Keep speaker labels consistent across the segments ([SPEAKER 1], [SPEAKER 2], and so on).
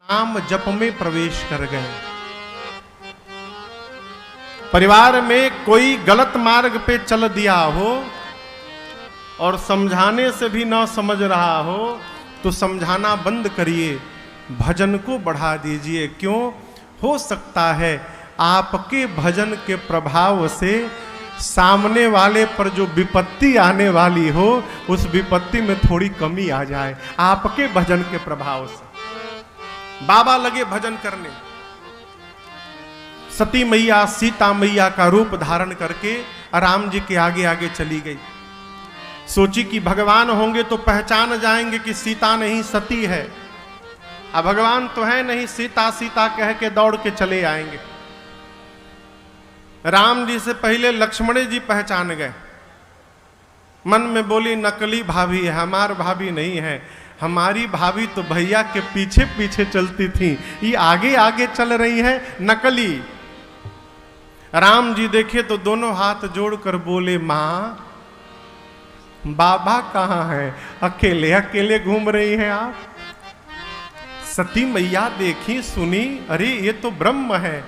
[SPEAKER 1] नाम जप में प्रवेश कर गए। परिवार में कोई गलत मार्ग पे चल दिया हो और समझाने से भी ना समझ रहा हो तो समझाना बंद करिए, भजन को बढ़ा दीजिए। क्यों? हो सकता है आपके भजन के प्रभाव से सामने वाले पर जो विपत्ति आने वाली हो उस विपत्ति में थोड़ी कमी आ जाए आपके भजन के प्रभाव से। बाबा लगे भजन करने। सती मैया सीता मैया का रूप धारण करके राम जी के आगे आगे चली गई। सोची कि भगवान होंगे तो पहचान जाएंगे कि सीता नहीं सती है। अब भगवान तो है नहीं, सीता सीता कह के दौड़ के चले आएंगे। राम जी से पहले लक्ष्मण जी पहचान गए। मन में बोली नकली भाभी है, हमार भाभी नहीं है। हमारी भाभी तो भैया के पीछे पीछे चलती थी, ये आगे आगे चल रही है नकली। राम जी देखे तो दोनों हाथ जोड़कर बोले, मां बाबा कहाँ है? अकेले अकेले घूम रही हैं आप। सती मैया देखी सुनी, अरे ये तो ब्रह्म है।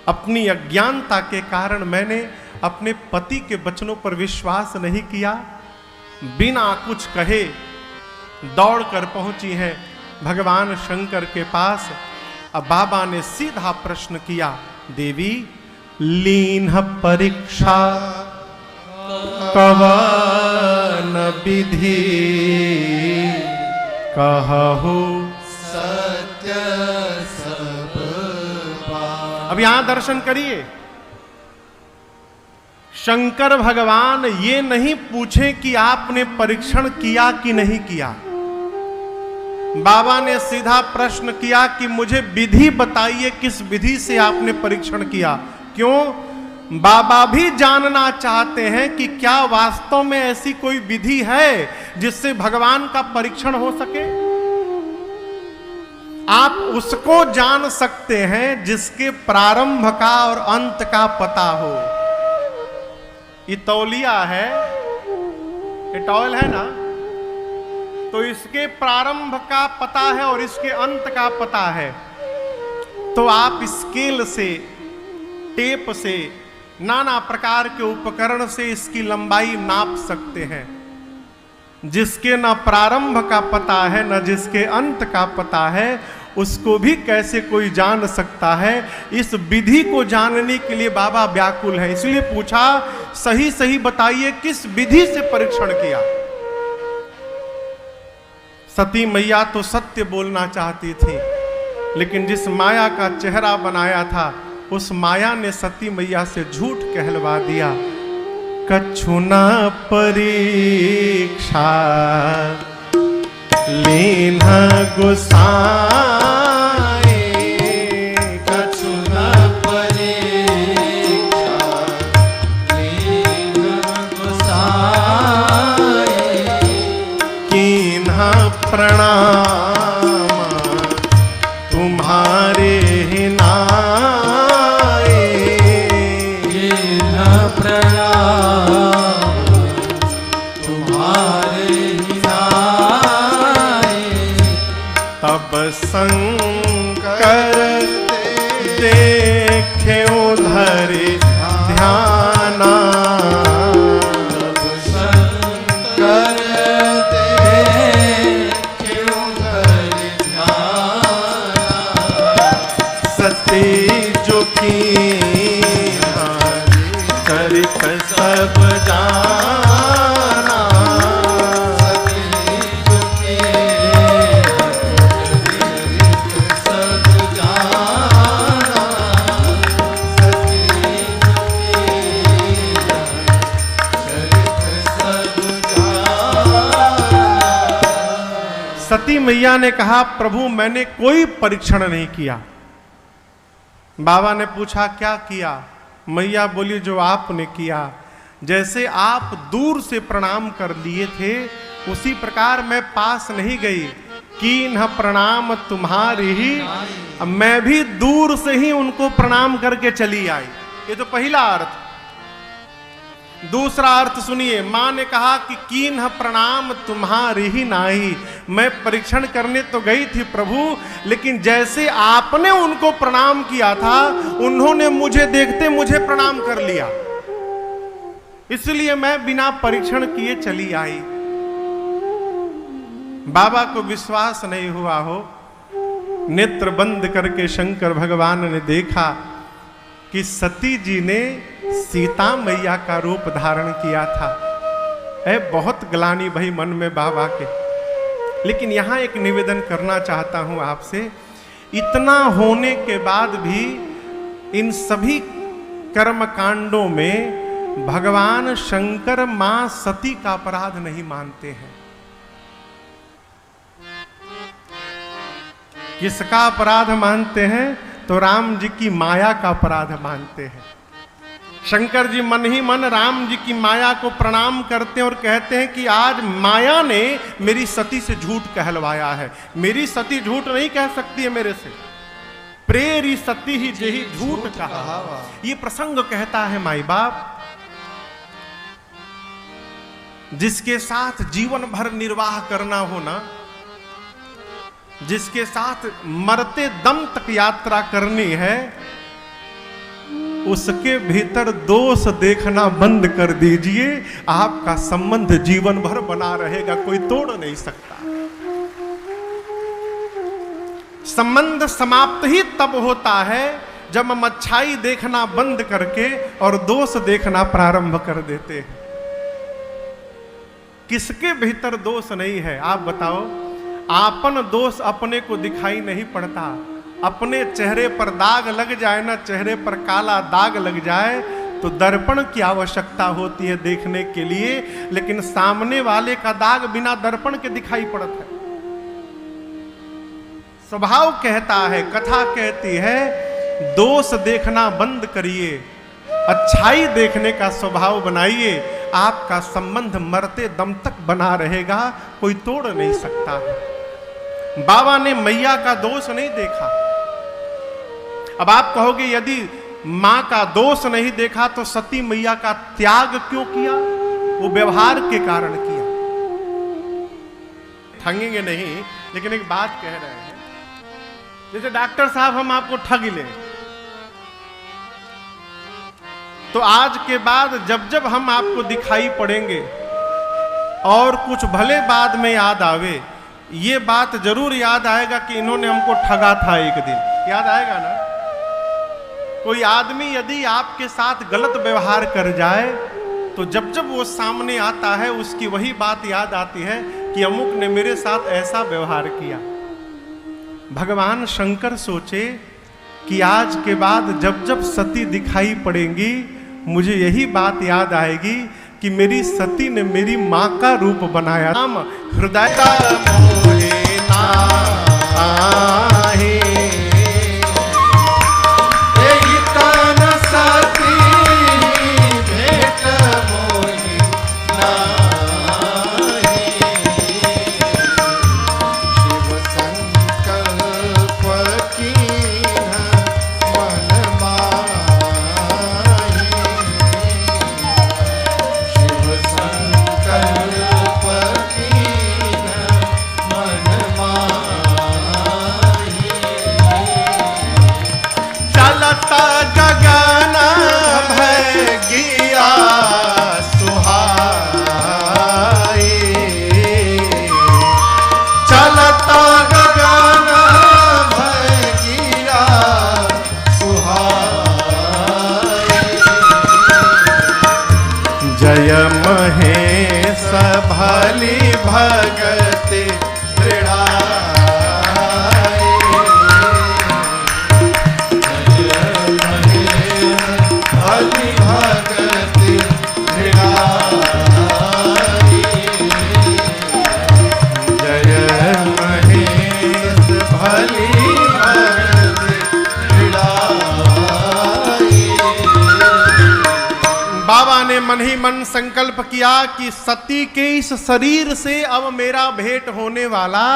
[SPEAKER 1] अपनी अज्ञानता के कारण मैंने अपने पति के वचनों पर विश्वास नहीं किया। बिना कुछ कहे दौड़कर पहुंची है भगवान शंकर के पास। अब बाबा ने सीधा प्रश्न किया, देवी लीन्ह परीक्षा कवन विधि कहु सत्य सब पार। अब यहां दर्शन करिए, शंकर भगवान ये नहीं पूछे कि आपने परीक्षण किया कि नहीं किया। बाबा ने सीधा प्रश्न किया कि मुझे विधि बताइए, किस विधि से आपने परीक्षण किया। क्यों? बाबा भी जानना चाहते हैं कि क्या वास्तव में ऐसी कोई विधि है जिससे भगवान का परीक्षण हो सके। आप उसको जान सकते हैं जिसके प्रारंभ का और अंत का पता हो। ये तौलिया है, ये टॉयल है ना, तो इसके प्रारंभ का पता है और इसके अंत का पता है। तो आप स्केल से, टेप से, नाना प्रकार के उपकरण से इसकी लंबाई नाप सकते हैं। जिसके न प्रारंभ का पता है न जिसके अंत का पता है, उसको भी कैसे कोई जान सकता है। इस विधि को जानने के लिए बाबा व्याकुल है। इसलिए पूछा, सही सही बताइए किस विधि से परीक्षण किया। सती मैया तो सत्य बोलना चाहती थी, लेकिन जिस माया का चेहरा बनाया था उस माया ने सती मैया से झूठ कहलवा दिया। कछु न परीक्षा लीन्ह गोसाई, कछु न परीक्षा लीन्ह गोसाई, कीन्ह प्रणाम तुम्हारे ही नाई, कीन्ह प्रणाम तुम्हारे ही नाई। तब शंकर देखे उधर ध्याना, तब शंकर देखे उधर ध्याना। सती जो की चरित सब जाना, सती मैया ने कहा, प्रभु मैंने कोई परीक्षण नहीं किया। बाबा ने पूछा क्या किया? मैया बोली जो आपने किया। जैसे आप दूर से प्रणाम कर लिए थे उसी प्रकार मैं पास नहीं गई। कीन्ह प्रणाम तुम्हारी ही, मैं भी दूर से ही उनको प्रणाम करके चली आई। ये तो पहला अर्थ। दूसरा अर्थ सुनिए, मां ने कहा कि कीन्ह प्रणाम तुम्हारी ही नाही। मैं परीक्षण करने तो गई थी प्रभु, लेकिन जैसे आपने उनको प्रणाम किया था, उन्होंने मुझे देखते मुझे प्रणाम कर लिया, इसलिए मैं बिना परीक्षण किए चली आई। बाबा को विश्वास नहीं हुआ हो, नेत्र बंद करके शंकर भगवान ने देखा कि सती जी ने सीता मैया का रूप धारण किया था। बहुत ग्लानि भई मन में बाबा के। लेकिन यहां एक निवेदन करना चाहता हूं आपसे, इतना होने के बाद भी इन सभी कर्म कांडों में भगवान शंकर मां सती का अपराध नहीं मानते हैं। किसका अपराध मानते हैं? तो राम जी की माया का अपराध मानते हैं। शंकर जी मन ही मन राम जी की माया को प्रणाम करते हैं और कहते हैं कि आज माया ने मेरी सती से झूठ कहलवाया है। मेरी सती झूठ नहीं कह सकती है मेरे से, प्रेरी सती ही जेही झूठ कहा। ये प्रसंग कहता है माई बाप, जिसके साथ जीवन भर निर्वाह करना हो ना, जिसके साथ मरते दम तक यात्रा करनी है, उसके भीतर दोष देखना बंद कर दीजिए, आपका संबंध जीवन भर बना रहेगा, कोई तोड़ नहीं सकता। संबंध समाप्त ही तब होता है जब हम अच्छाई देखना बंद करके और दोष देखना प्रारंभ कर देते हैं। किसके भीतर दोष नहीं है आप बताओ? आपन दोष अपने को दिखाई नहीं पड़ता। अपने चेहरे पर दाग लग जाए ना, चेहरे पर काला दाग लग जाए तो दर्पण की आवश्यकता होती है देखने के लिए, लेकिन सामने वाले का दाग बिना दर्पण के दिखाई पड़ता है। स्वभाव कहता है, कथा कहती है, दोष देखना बंद करिए, अच्छाई देखने का स्वभाव बनाइए, आपका संबंध मरते दम तक बना रहेगा, कोई तोड़ नहीं सकता। बाबा ने मैया का दोष नहीं देखा। अब आप कहोगे यदि मां का दोष नहीं देखा तो सती मैया का त्याग क्यों किया? वो व्यवहार के कारण किया। ठगेंगे नहीं, लेकिन एक बात कह रहे हैं, जैसे डॉक्टर साहब हम आपको ठग लें, तो आज के बाद जब जब हम आपको दिखाई पड़ेंगे और कुछ भले बाद में याद आवे, ये बात जरूर याद आएगा कि इन्होंने हमको ठगा था एक दिन। याद आएगा ना? कोई आदमी यदि आपके साथ गलत व्यवहार कर जाए तो जब जब वो सामने आता है उसकी वही बात याद आती है कि अमुक ने मेरे साथ ऐसा व्यवहार किया। भगवान शंकर सोचे कि आज के बाद जब जब सती दिखाई पड़ेंगी मुझे यही बात याद आएगी कि मेरी सती ने मेरी मां का रूप बनाया। राम हृदय मोहे नाहि, एहि तन सती भेट मोहि नाहि। शिव संकल्प कीन्ह मन माहि, शिव संकल्प कीन्ह मन माहि। चलता गगन भय गिया सुहाई, चलता गगन भय गिया सुहाई। जय महेश भली भगति दृढ़ाई, जय महेश भली भगति दृढ़ाई, जय महेश भली भगति दृढ़ाई। बाबा ने मन ही मन संकल्प किया कि सती के इस शरीर से अब मेरा भेंट होने वाला,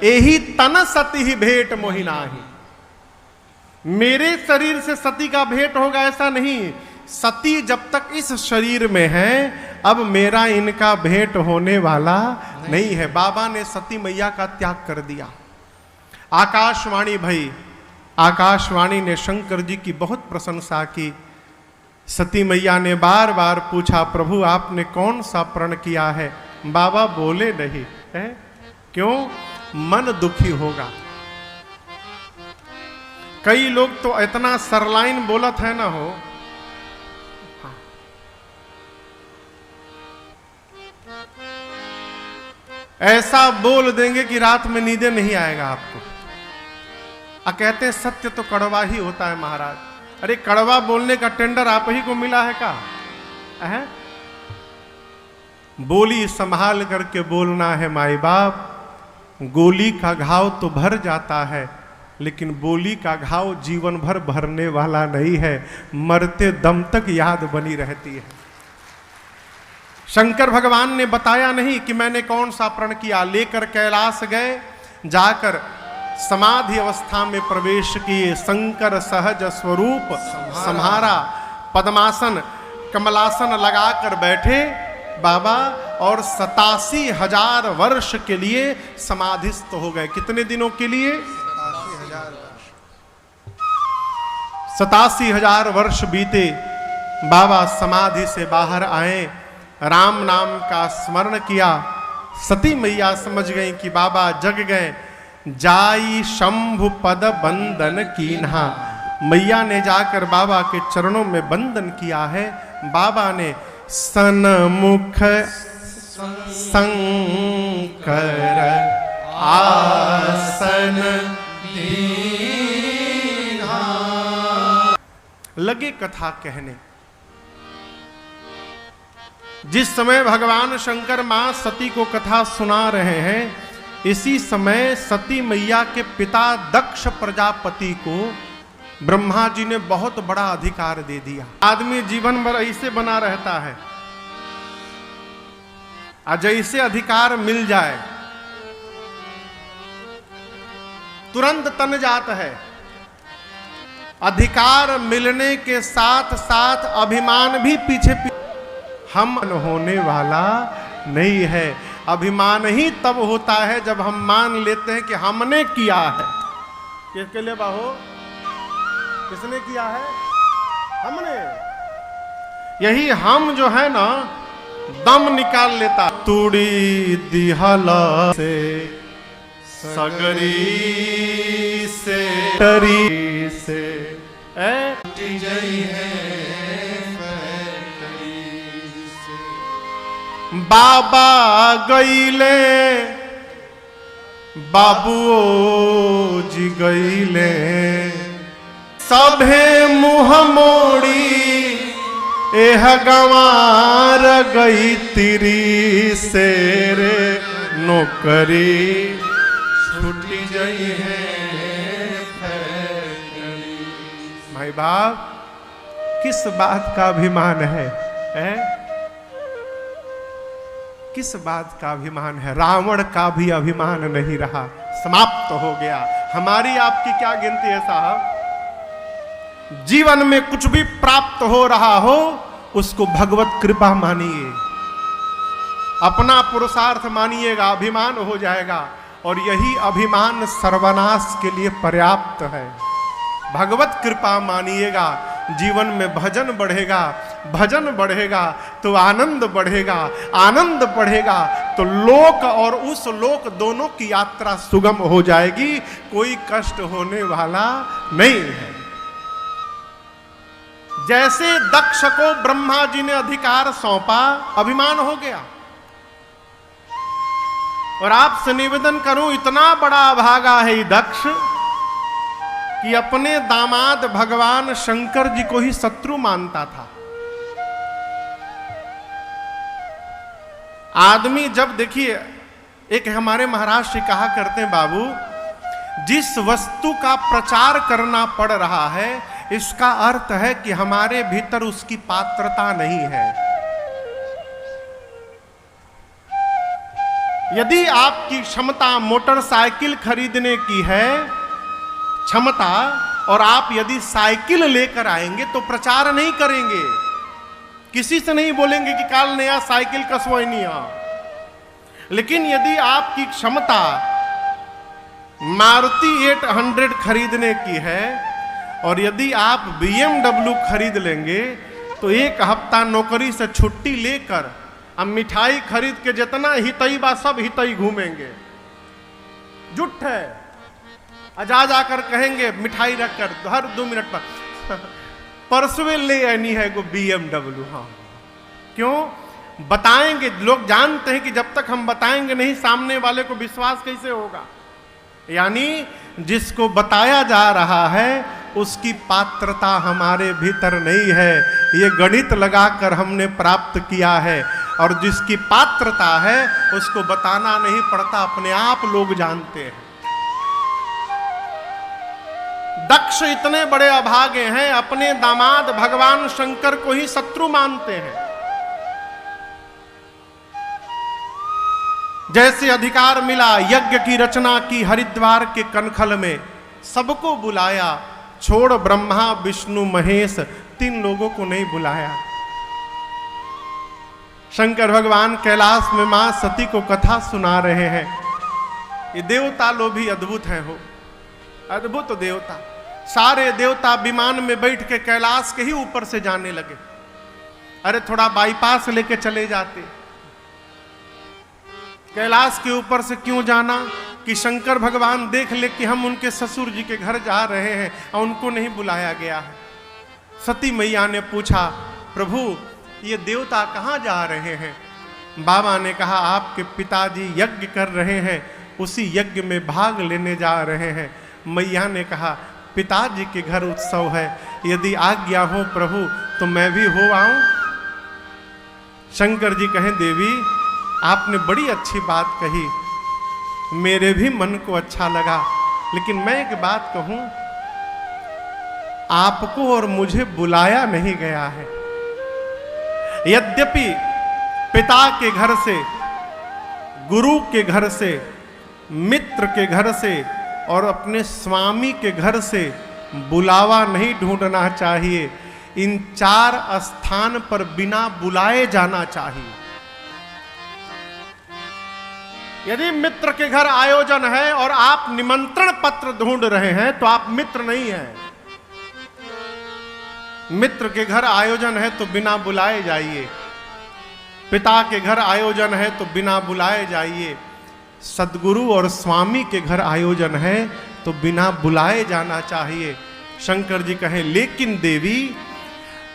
[SPEAKER 1] यही तन सती ही भेंट मोहि नाहि। मेरे शरीर से सती का भेंट होगा ऐसा नहीं, सती जब तक इस शरीर में है, अब मेरा इनका भेंट होने वाला नहीं है। बाबा ने सती मैया का त्याग कर दिया। आकाशवाणी भई, आकाशवाणी ने शंकर जी की बहुत प्रशंसा की। सती मैया ने बार बार पूछा, प्रभु आपने कौन सा प्रण किया है? बाबा बोले नहीं है। क्यों? मन दुखी होगा। कई लोग तो इतना सरलाइन बोलत है ना हो, ऐसा बोल देंगे कि रात में नींदे नहीं आएगा आपको। कहते हैं सत्य तो कड़वा ही होता है महाराज। अरे कड़वा बोलने का टेंडर आप ही को मिला है का? बोली संभाल करके बोलना है माई बाप। गोली का घाव तो भर जाता है, लेकिन बोली का घाव जीवन भर भरने वाला नहीं है, मरते दम तक याद बनी रहती है। शंकर भगवान ने बताया नहीं कि मैंने कौन सा प्रण किया। लेकर कैलाश गए, जाकर समाधि अवस्था में प्रवेश किए। शंकर सहज स्वरूप सम्हारा, पद्मासन कमलासन लगाकर बैठे बाबा, और 87,000 वर्ष के लिए समाधिस्थ हो गए। कितने दिनों के लिए? 87,000 वर्ष बीते। बाबा समाधि से बाहर आए, राम नाम का स्मरण किया। सती मैया समझ गई कि बाबा जग गए। जाई शंभु पद बंदन कीन्हा, मैया ने जाकर बाबा के चरणों में बंदन किया है। बाबा ने सन्मुख शंकर आसन दीन्हा, लगे कथा कहने। जिस समय भगवान शंकर मां सती को कथा सुना रहे हैं, इसी समय सती मैया के पिता दक्ष प्रजापति को ब्रह्मा जी ने बहुत बड़ा अधिकार दे दिया। आदमी जीवन भर ऐसे बना रहता है, जैसे अधिकार मिल जाए तुरंत तन जाता है। अधिकार मिलने के साथ साथ अभिमान भी पीछे हम होने वाला नहीं है। अभिमान ही तब होता है जब हम मान लेते हैं कि हमने किया है। किसके लिए बाहो? किसने किया है? हमने। यही हम जो है ना, दम निकाल लेता। तुड़ी दिहला से सगरी से टरी से बाबा गईले, बाबुओ जी गईले, सभे मुँह मोड़ी एह गंवार गई तिरी से रे नौकरी छुट्टी गई है। भाई बाप, किस बात का अभिमान है? किस बात का अभिमान है? रावण का भी अभिमान नहीं रहा, समाप्त हो गया। हमारी आपकी क्या गिनती है साहब? जीवन में कुछ भी प्राप्त हो रहा हो, उसको भगवत कृपा मानिए, अपना पुरुषार्थ मानिएगा, अभिमान हो जाएगा। और यही अभिमान सर्वनाश के लिए पर्याप्त है। भगवत कृपा मानिएगा, जीवन में भजन बढ़ेगा, भजन बढ़ेगा तो आनंद बढ़ेगा, आनंद बढ़ेगा तो लोक और उस लोक दोनों की यात्रा सुगम हो जाएगी। कोई कष्ट होने वाला नहीं है। जैसे दक्ष को ब्रह्मा जी ने अधिकार सौंपा, अभिमान हो गया। और आपसे निवेदन करूं, इतना बड़ा अभागा है दक्ष कि अपने दामाद भगवान शंकर जी को ही शत्रु मानता था। आदमी जब, देखिए, एक हमारे महाराज श्री कहा करते हैं, बाबू, जिस वस्तु का प्रचार करना पड़ रहा है, इसका अर्थ है कि हमारे भीतर उसकी पात्रता नहीं है। यदि आपकी क्षमता मोटरसाइकिल खरीदने की है, क्षमता, और आप यदि साइकिल लेकर आएंगे तो प्रचार नहीं करेंगे, किसी से नहीं बोलेंगे कि काल नया साइकिल कसवैनिया। लेकिन यदि आपकी क्षमता मारुति 800 खरीदने की है और यदि आप BMW खरीद लेंगे तो एक हफ्ता नौकरी से छुट्टी लेकर अब मिठाई खरीद के जितना हितई बा सब हितई घूमेंगे। जुट है, जा जाकर कहेंगे मिठाई रखकर हर 2 मिनट पर परसों ले आनी है को BMW। हाँ, क्यों बताएंगे? लोग जानते हैं कि जब तक हम बताएंगे नहीं सामने वाले को विश्वास कैसे होगा। यानी जिसको बताया जा रहा है उसकी पात्रता हमारे भीतर नहीं है, ये गणित लगाकर हमने प्राप्त किया है। और जिसकी पात्रता है उसको बताना नहीं पड़ता, अपने आप लोग जानते हैं। दक्ष इतने बड़े अभागे हैं, अपने दामाद भगवान शंकर को ही शत्रु मानते हैं। जैसे अधिकार मिला, यज्ञ की रचना की हरिद्वार के कनखल में, सबको बुलाया, छोड़ ब्रह्मा विष्णु महेश 3 लोगों को नहीं बुलाया। शंकर भगवान कैलाश में मां सती को कथा सुना रहे हैं। ये देवता लोग भी अद्भुत हैं, हो अद्भुत देवता। सारे देवता विमान में बैठ के कैलाश के ही ऊपर से जाने लगे। अरे थोड़ा बाईपास लेके चले जाते। कैलाश के ऊपर से क्यों जाना कि शंकर भगवान देख ले कि हम उनके ससुर जी के घर जा रहे हैं और उनको नहीं बुलाया गया है। सती मैया ने पूछा, प्रभु ये देवता कहाँ जा रहे हैं? बाबा ने कहा, आपके पिताजी यज्ञ कर रहे हैं, उसी यज्ञ में भाग लेने जा रहे हैं। मैया ने कहा, पिताजी के घर उत्सव है, यदि आज्ञा हो प्रभु तो मैं भी हो आऊं। शंकर जी कहें, देवी आपने बड़ी अच्छी बात कही, मेरे भी मन को अच्छा लगा, लेकिन मैं एक बात कहूं, आपको और मुझे बुलाया नहीं गया है। यद्यपि पिता के घर से, गुरु के घर से, मित्र के घर से और अपने स्वामी के घर से बुलावा नहीं ढूंढना चाहिए, इन 4 स्थान पर बिना बुलाए जाना चाहिए। यदि मित्र के घर आयोजन है और आप निमंत्रण पत्र ढूंढ रहे हैं तो आप मित्र नहीं हैं। मित्र के घर आयोजन है तो बिना बुलाए जाइए, पिता के घर आयोजन है तो बिना बुलाए जाइए, सद्गुरु और स्वामी के घर आयोजन है तो बिना बुलाए जाना चाहिए। शंकर जी कहे, लेकिन देवी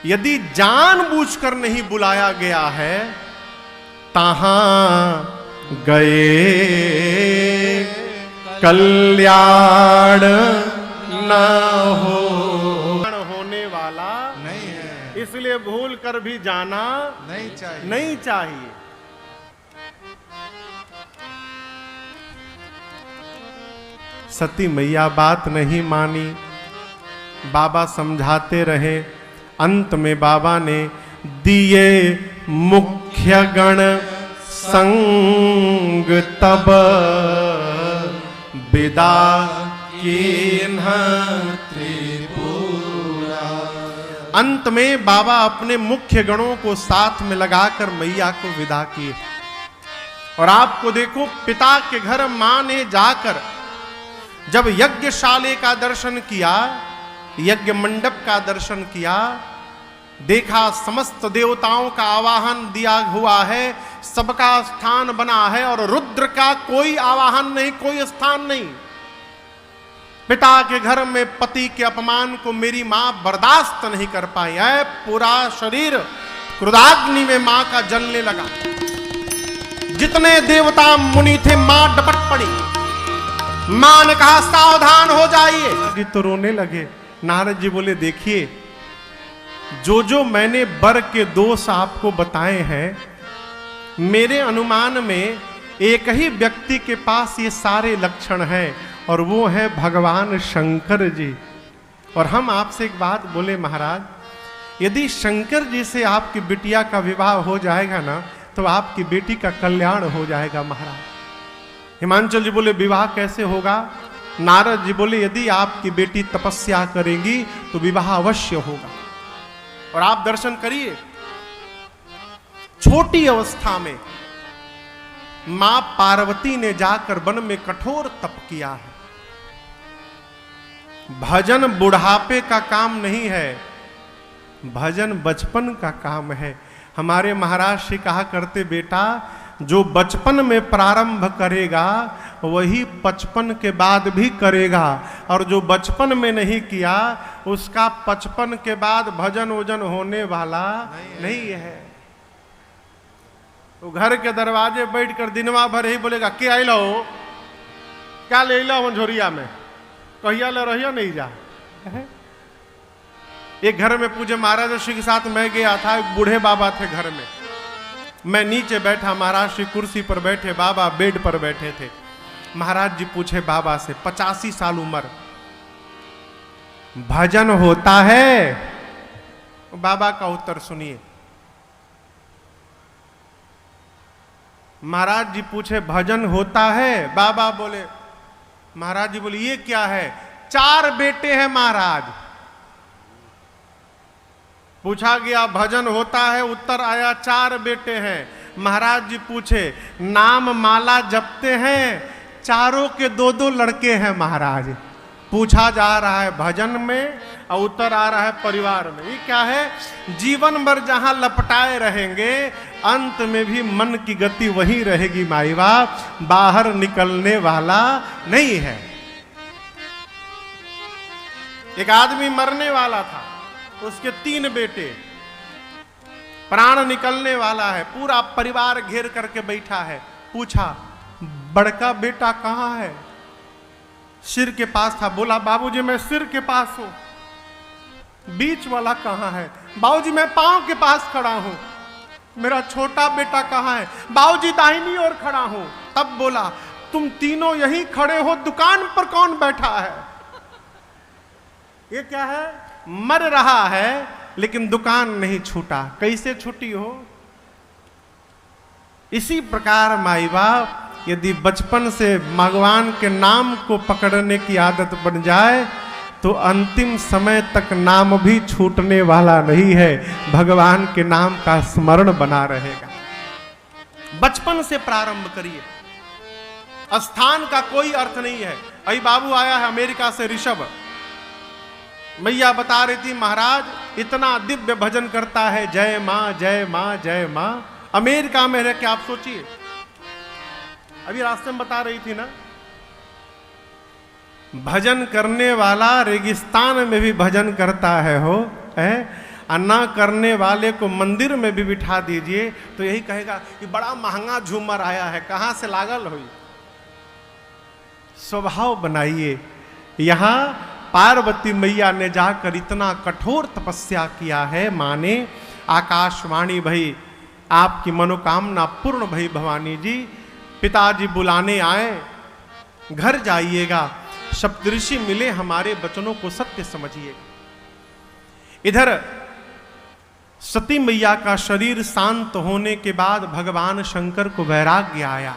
[SPEAKER 1] यदि जानबूझकर नहीं बुलाया गया है, तहां गए कल्याण न हो, होने वाला नहीं है, इसलिए भूल कर भी जाना नहीं चाहिए। सती मैया बात नहीं मानी, बाबा समझाते रहे। अंत में बाबा ने दिए मुख्य गण संग तब विदा कीन्ह त्रिपुरा। अंत में बाबा अपने मुख्य गणों को साथ में लगाकर मैया को विदा किए। और आपको देखो, पिता के घर मां ने जाकर जब यज्ञशाले का दर्शन किया, यज्ञ मंडप का दर्शन किया, देखा समस्त देवताओं का आवाहन दिया हुआ है, सबका स्थान बना है और रुद्र का कोई आवाहन नहीं, कोई स्थान नहीं। पिता के घर में पति के अपमान को मेरी मां बर्दाश्त नहीं कर पाई है, पूरा शरीर क्रोधाग्नि में मां का जलने लगा। जितने देवता मुनि थे मां डपट पड़ी। मां ने कहा, सावधान हो जाइए। तो रोने लगे। नारद जी बोले, देखिए जो जो मैंने वर के दोष आपको बताए हैं, मेरे अनुमान में एक ही व्यक्ति के पास ये सारे लक्षण हैं और वो है भगवान शंकर जी। और हम आपसे एक बात बोले महाराज, यदि शंकर जी से आपकी बिटिया का विवाह हो जाएगा ना तो आपकी बेटी का कल्याण हो जाएगा महाराज। हिमांचल जी बोले, विवाह कैसे होगा? नारद जी बोले यदि आपकी बेटी तपस्या करेगी तो विवाह अवश्य होगा। और आप दर्शन करिए, छोटी अवस्था में मां पार्वती ने जाकर वन में कठोर तप किया है। भजन बुढ़ापे का काम नहीं है, भजन बचपन का काम है। हमारे महाराज श्री कहा करते, बेटा जो बचपन में प्रारंभ करेगा वही 55 के बाद भी करेगा, और जो बचपन में नहीं किया उसका 55 के बाद भजन वजन होने वाला नहीं है। वो घर के दरवाजे बैठकर दिनवा भर ही बोलेगा के आई लो, क्या ले लो झोरिया में, कहिया ले रहिया नहीं जा। एक घर में पूज्य महाराज श्री के साथ मैं गया था, एक बूढ़े बाबा थे घर में, मैं नीचे बैठा, महाराज श्री कुर्सी पर बैठे, बाबा बेड पर बैठे थे। महाराज जी पूछे बाबा से, 85 साल उम्र, भजन होता है? बाबा का उत्तर सुनिए। महाराज जी पूछे भजन होता है? बाबा बोले, महाराज जी बोले ये क्या है? 4 बेटे हैं महाराज। पूछा गया भजन होता है, उत्तर आया 4 बेटे हैं। महाराज जी पूछे नाम माला जपते हैं? चारों के 2-2 लड़के हैं महाराज। पूछा जा रहा है भजन में और उत्तर आ रहा है परिवार में। ये क्या है? जीवन भर जहां लपटाए रहेंगे अंत में भी मन की गति वही रहेगी माई बाप, बाहर निकलने वाला नहीं है। एक आदमी मरने वाला था, उसके 3 बेटे, प्राण निकलने वाला है, पूरा परिवार घेर करके बैठा है। पूछा बड़का बेटा कहां है? सिर के पास था। बोला बाबूजी मैं सिर के पास हूं। बीच वाला कहां है? बाबूजी मैं पांव के पास खड़ा हूं। मेरा छोटा बेटा कहां है? बाबूजी दाहिनी ओर खड़ा हूं। तब बोला तुम तीनों यहीं खड़े हो, दुकान पर कौन बैठा है? ये क्या है? मर रहा है लेकिन दुकान नहीं छूटा। कैसे छूटी हो? इसी प्रकार माई बाप यदि बचपन से भगवान के नाम को पकड़ने की आदत बन जाए तो अंतिम समय तक नाम भी छूटने वाला नहीं है, भगवान के नाम का स्मरण बना रहेगा। बचपन से प्रारंभ करिए, स्थान का कोई अर्थ नहीं है। अभी बाबू आया है अमेरिका से, ऋषभ, मैया बता रही थी महाराज इतना दिव्य भजन करता है, जय मां जय मां जय मां। अमेरिका में रह के आप सोचिए, अभी रास्ते में बता रही थी ना, भजन करने वाला रेगिस्तान में भी भजन करता है हो, अन्ना करने वाले को मंदिर में भी बिठा दीजिए तो यही कहेगा कि बड़ा महंगा झूमर आया है, कहां से लागल हुई। स्वभाव बनाइए। यहां पार्वती मैया ने जाकर इतना कठोर तपस्या किया है, माने आकाशवाणी भई आपकी मनोकामना पूर्ण भई भवानी जी। पिताजी बुलाने आए, घर जाइएगा, सप्तऋषि मिले, हमारे वचनों को सत्य समझिए। इधर सती मैया का शरीर शांत होने के बाद भगवान शंकर को वैराग्य आया,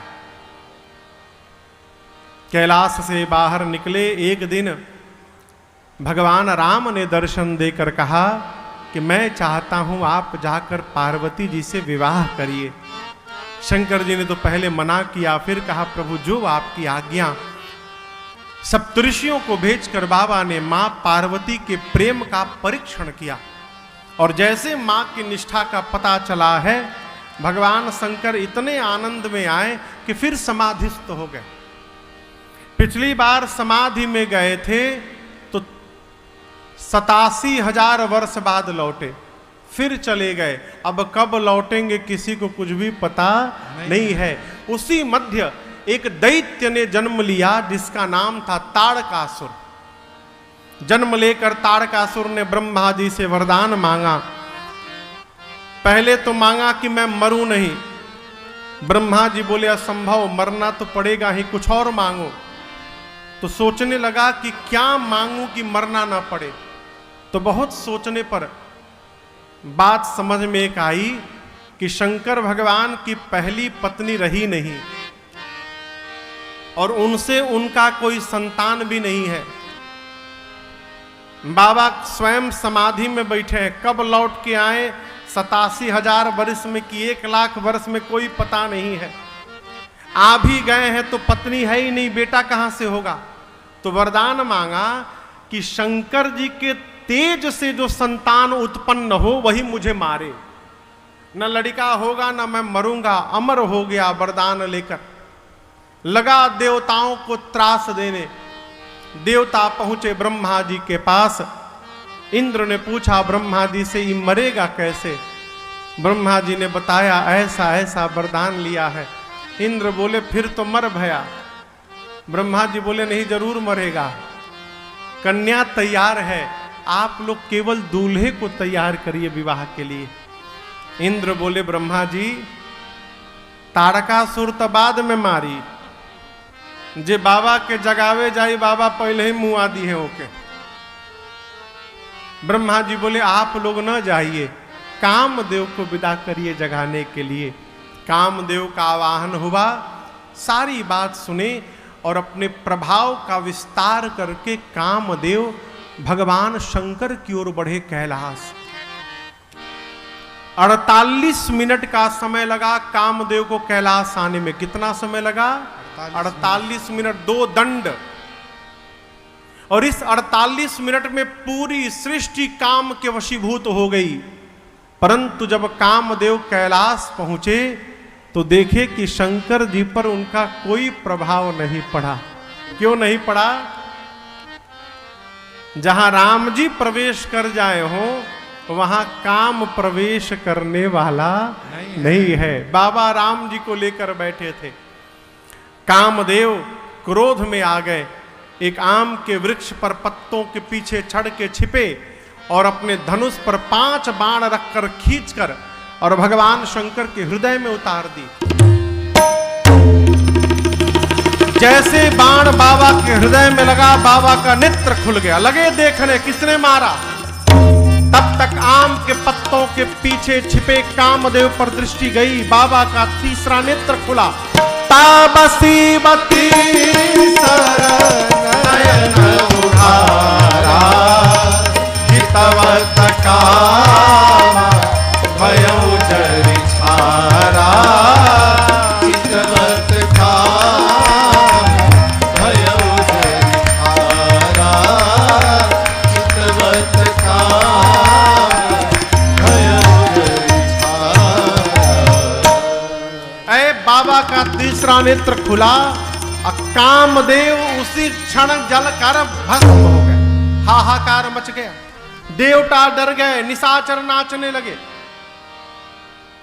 [SPEAKER 1] कैलाश से बाहर निकले। एक दिन भगवान राम ने दर्शन देकर कहा कि मैं चाहता हूं आप जाकर पार्वती जी से विवाह करिए। शंकर जी ने तो पहले मना किया, फिर कहा प्रभु जो आपकी आज्ञा। सप्तऋषियों को भेजकर बाबा ने मां पार्वती के प्रेम का परीक्षण किया, और जैसे मां की निष्ठा का पता चला है, भगवान शंकर इतने आनंद में आए कि फिर समाधिस्थ हो गए। पिछली बार समाधि में गए थे तो 87,000 वर्ष बाद लौटे, फिर चले गए। अब कब लौटेंगे किसी को कुछ भी पता नहीं है। उसी मध्य एक दैत्य ने जन्म लिया जिसका नाम था ताड़कासुर। जन्म लेकर ताड़कासुर ने ब्रह्मा जी से वरदान मांगा। पहले तो मांगा कि मैं मरूं नहीं। ब्रह्मा जी बोले असंभव, मरना तो पड़ेगा ही, कुछ और मांगो। तो सोचने लगा कि क्या मांगूं कि मरना ना पड़े। तो बहुत सोचने पर बात समझ में एक आई कि शंकर भगवान की पहली पत्नी रही नहीं, और उनसे उनका कोई संतान भी नहीं है। बाबा स्वयं समाधि में बैठे हैं, कब लौट के आए 87,000 वर्ष में कि 1,00,000 वर्ष में कोई पता नहीं है। आ भी गए हैं तो पत्नी है ही नहीं, बेटा कहां से होगा। तो वरदान मांगा कि शंकर जी के तेज से जो संतान उत्पन्न हो वही मुझे मारे, न लड़का होगा न मैं मरूंगा। अमर हो गया वरदान लेकर, लगा देवताओं को त्रास देने। देवता पहुंचे ब्रह्मा जी के पास। इंद्र ने पूछा ब्रह्मा जी से, ये मरेगा कैसे। ब्रह्मा जी ने बताया ऐसा ऐसा वरदान लिया है। इंद्र बोले फिर तो मर भया। ब्रह्मा जी बोले नहीं, जरूर मरेगा, कन्या तैयार है, आप लोग केवल दूल्हे को तैयार करिए विवाह के लिए। इंद्र बोले ब्रह्मा जी, तारकासुर तो बाद में मारी, जे बाबा के जगावे जाई बाबा पहले ही मुँह आदि है ओके। ब्रह्मा जी बोले आप लोग न जाइए, कामदेव को विदा करिए जगाने के लिए। कामदेव का आवाहन हुआ, सारी बात सुने और अपने प्रभाव का विस्तार करके कामदेव भगवान शंकर की ओर बढ़े कैलाश। 48 मिनट का समय लगा कामदेव को कैलाश आने में। कितना समय लगा? 48 मिनट, 2 दंड। और इस 48 मिनट में पूरी सृष्टि काम के वशीभूत हो गई। परंतु जब कामदेव कैलाश पहुंचे तो देखे कि शंकर जी पर उनका कोई प्रभाव नहीं पड़ा। क्यों नहीं पड़ा? जहां राम जी प्रवेश कर जाए हो वहां काम प्रवेश करने वाला नहीं है। बाबा राम जी को लेकर बैठे थे। कामदेव क्रोध में आ गए, एक आम के वृक्ष पर पत्तों के पीछे चढ़ के छिपे और अपने धनुष पर 5 बाण रखकर खींचकर और भगवान शंकर के हृदय में उतार दी। जैसे बाण बाबा के हृदय में लगा, बाबा का नेत्र खुल गया। लगे देखने किसने मारा। तब तक आम के पत्तों के पीछे छिपे कामदेव पर दृष्टि गई। बाबा का तीसरा नेत्र खुला। ताबसी बती नयन उघारा, हितवत कामा भयउ जरि छारा। हितवत कामा भयउ जरि छारा। हितवत कामा भयउ जरि छारा। ऐ बाबा का तीसरा नेत्र खुला। कामदेव उसी क्षण जलकर भस्म हो गए। हाहाकार मच गया, देवता डर गए, निशाचर नाचने लगे।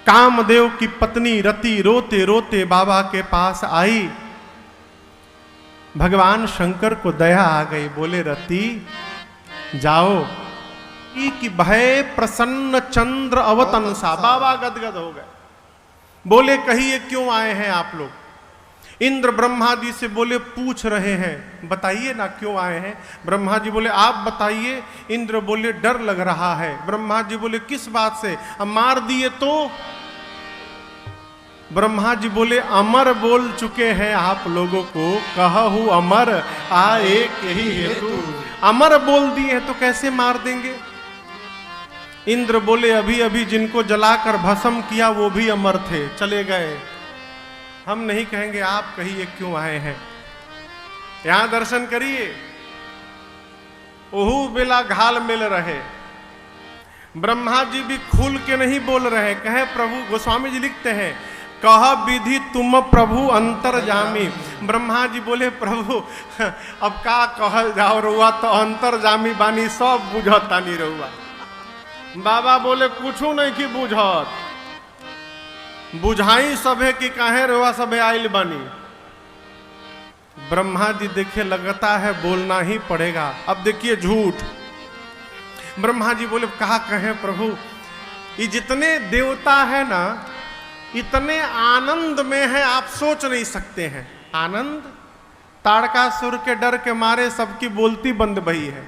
[SPEAKER 1] कामदेव की पत्नी रति रोते रोते बाबा के पास आई। भगवान शंकर को दया आ गई, बोले रति जाओ कि भय प्रसन्न चंद्र अवतंसा। बाबा गदगद हो गए, बोले कहिए क्यों आए हैं आप लोग। इंद्र ब्रह्मा जी से बोले पूछ रहे हैं, बताइए ना क्यों आए हैं। ब्रह्मा जी बोले आप बताइए। इंद्र बोले डर लग रहा है। ब्रह्मा जी बोले किस बात से, अब मार दिए तो। ब्रह्मा जी बोले अमर बोल चुके हैं आप लोगों को, कहूँ अमर आए यही हेतु। अमर बोल दिए हैं तो कैसे मार देंगे। इंद्र बोले अभी अभी जिनको जलाकर भस्म किया वो भी अमर थे, चले गए, हम नहीं कहेंगे, आप कहिए क्यों आए हैं। यहां दर्शन करिए, ओहू बेला घाल मिल रहे। ब्रह्मा जी भी खुल के नहीं बोल रहे, कहे प्रभु। गोस्वामी जी लिखते हैं कह विधि तुम प्रभु अंतर्जामी। ब्रह्मा जी बोले प्रभु अब का कह जाओ रहुआ, तो अंतर्जामी बानी, सब बुझता नहीं रहुआ। बाबा बोले कुछ नहीं कि बुझत, बुझाई सभे की काहे रहुआ सभे आइल बानी। ब्रह्मा जी देखे लगता है बोलना ही पड़ेगा। अब देखिए झूठ। ब्रह्मा जी बोले कहा कहें प्रभु, ये जितने देवता है ना इतने आनंद में है आप सोच नहीं सकते हैं। आनंद, तारकासुर के डर के मारे सबकी बोलती बंद भई है।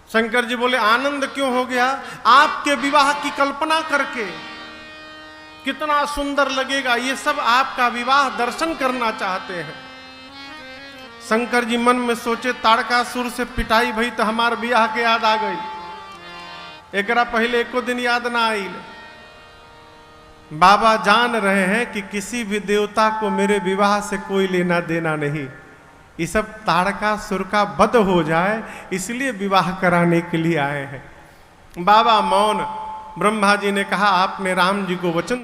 [SPEAKER 1] शंकर जी बोले आनंद क्यों हो गया, आपके विवाह की कल्पना करके कितना सुंदर लगेगा, ये सब आपका विवाह दर्शन करना चाहते हैं। शंकर जी मन में सोचे ताड़कासुर से पिटाई भई तो हमार बियाह के याद आ गई, एकरा पहले एको दिन याद ना आइल। बाबा जान रहे हैं कि किसी भी देवता को मेरे विवाह से कोई लेना देना नहीं, ये सब ताड़कासुर का वध हो जाए इसलिए विवाह कराने के लिए आए हैं। बाबा मौन। ब्रह्मा जी ने कहा आपने राम जी को वचन